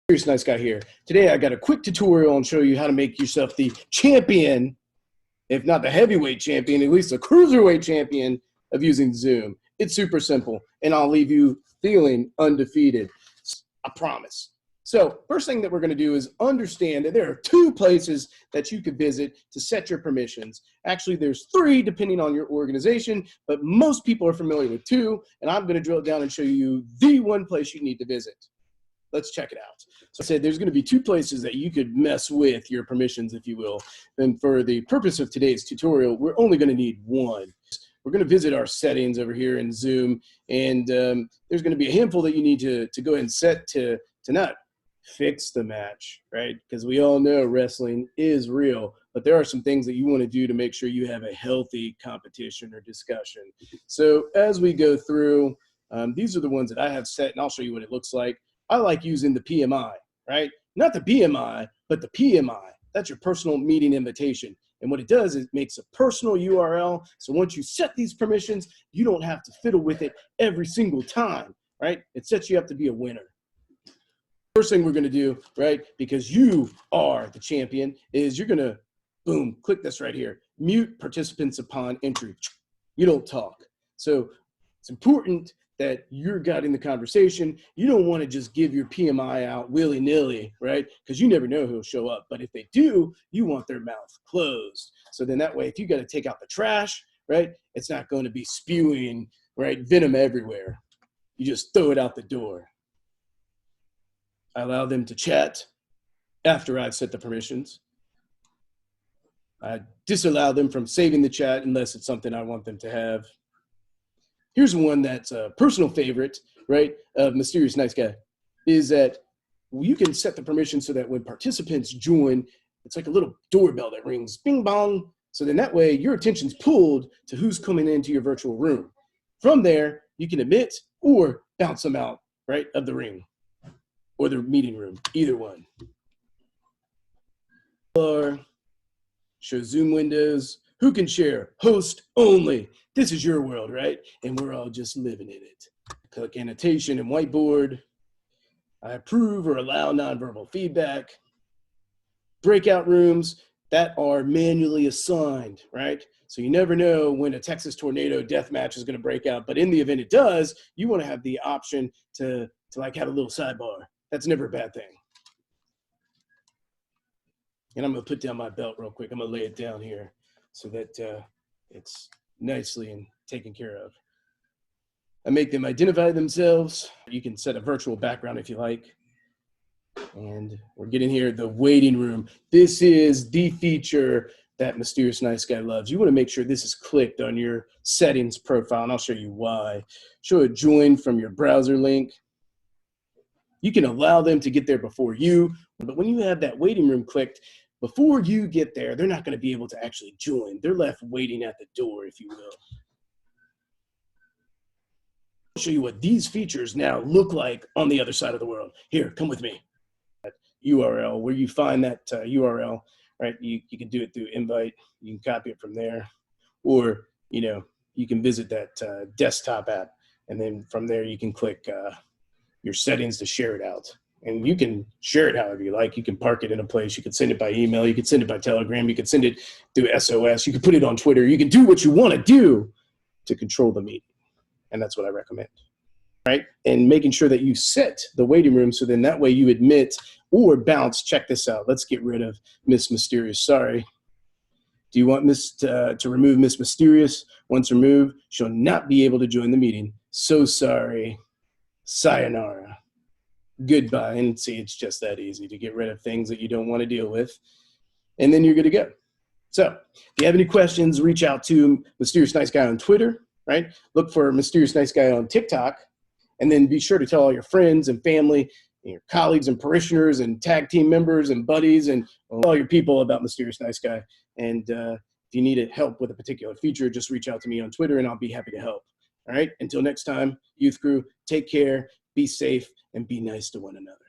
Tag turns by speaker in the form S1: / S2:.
S1: Mysterious Nice Guy here. Today I got a quick tutorial on show you how to make yourself the champion, if not the heavyweight champion, at least a cruiserweight champion of using Zoom. It's super simple, and I'll leave you feeling undefeated. I promise. So first thing that we're going to do is understand that there are two places that you could visit to set your permissions. Actually, there's three depending on your organization, but most people are familiar with two, and I'm going to drill it down and show you the one place you need to visit. Let's check it out. So I said there's going to be two places that you could mess with your permissions, if you will. And for the purpose of today's tutorial, we're only going to need one. We're going to visit our settings over here in Zoom, and there's going to be a handful that you need to go ahead and set to not fix the match, right? Because we all know wrestling is real, but there are some things that you want to do to make sure you have a healthy competition or discussion. So as we go through, these are the ones that I have set, and I'll show you what it looks like. I like using the PMI, right? Not the BMI, but the PMI. That's your personal meeting invitation. And what it does is it makes a personal URL. So once you set these permissions, you don't have to fiddle with it every single time, right? It sets you up to be a winner. First thing we're going to do, right, because you are the champion, is you're going to, boom, click this right here. Mute participants upon entry. You don't talk. So it's important that you're guiding the conversation. You don't want to just give your PMI out willy-nilly, right? Because you never know who'll show up. But if they do, you want their mouth closed. So then that way, if you got to take out the trash, right, it's not going to be spewing, right, venom everywhere. You just throw it out the door. I allow them to chat after I've set the permissions. I disallow them from saving the chat unless it's something I want them to have. Here's one that's a personal favorite, right, of Mysterious Nice Guy, is that you can set the permission so that when participants join, it's like a little doorbell that rings, bing bong. So then that way your attention's pulled to who's coming into your virtual room. From there, you can admit or bounce them out, right, of the ring or the meeting room, either one. Or show Zoom windows. Who can share? Host only. This is your world, right? And we're all just living in it. Click annotation and whiteboard. I approve or allow nonverbal feedback. Breakout rooms that are manually assigned, right? So you never know when a Texas tornado death match is going to break out. But in the event it does, you want to have the option to like have a little sidebar. That's never a bad thing. And I'm going to put down my belt real quick. I'm going to lay it down here so that it's nicely and taken care of. I make them identify themselves. You can set a virtual background if you like. And we're getting here, the waiting room. This is the feature that Mysterious Nice Guy loves. You want to make sure this is clicked on your settings profile, and I'll show you why. Show a join from your browser link. You can allow them to get there before you, but when you have that waiting room clicked, before you get there, they're not going to be able to actually join. They're left waiting at the door, if you will. I'll show you what these features now look like on the other side of the world. Here, come with me. URL, where you find that URL, right? You can do it through invite. You can copy it from there. Or, you can visit that desktop app. And then from there, you can click your settings to share it out. And you can share it however you like. You can park it in a place. You can send it by email. You can send it by Telegram. You can send it through SOS. You can put it on Twitter. You can do what you want to do to control the meeting. And that's what I recommend, right? And making sure that you set the waiting room so then that way you admit or bounce. Check this out. Let's get rid of Miss Mysterious. Sorry. Do you want Miss to remove Miss Mysterious? Once removed, she'll not be able to join the meeting. So sorry. Sayonara. Goodbye. And see, it's just that easy to get rid of things that you don't want to deal with. And then you're good to go. So if you have any questions, reach out to Mysterious Nice Guy on Twitter, right? Look for Mysterious Nice Guy on TikTok. And then be sure to tell all your friends and family, and your colleagues and parishioners and tag team members and buddies and all your people about Mysterious Nice Guy. And if you need help with a particular feature, just reach out to me on Twitter and I'll be happy to help. All right. Until next time, Youth Crew, take care, be safe, and be nice to one another.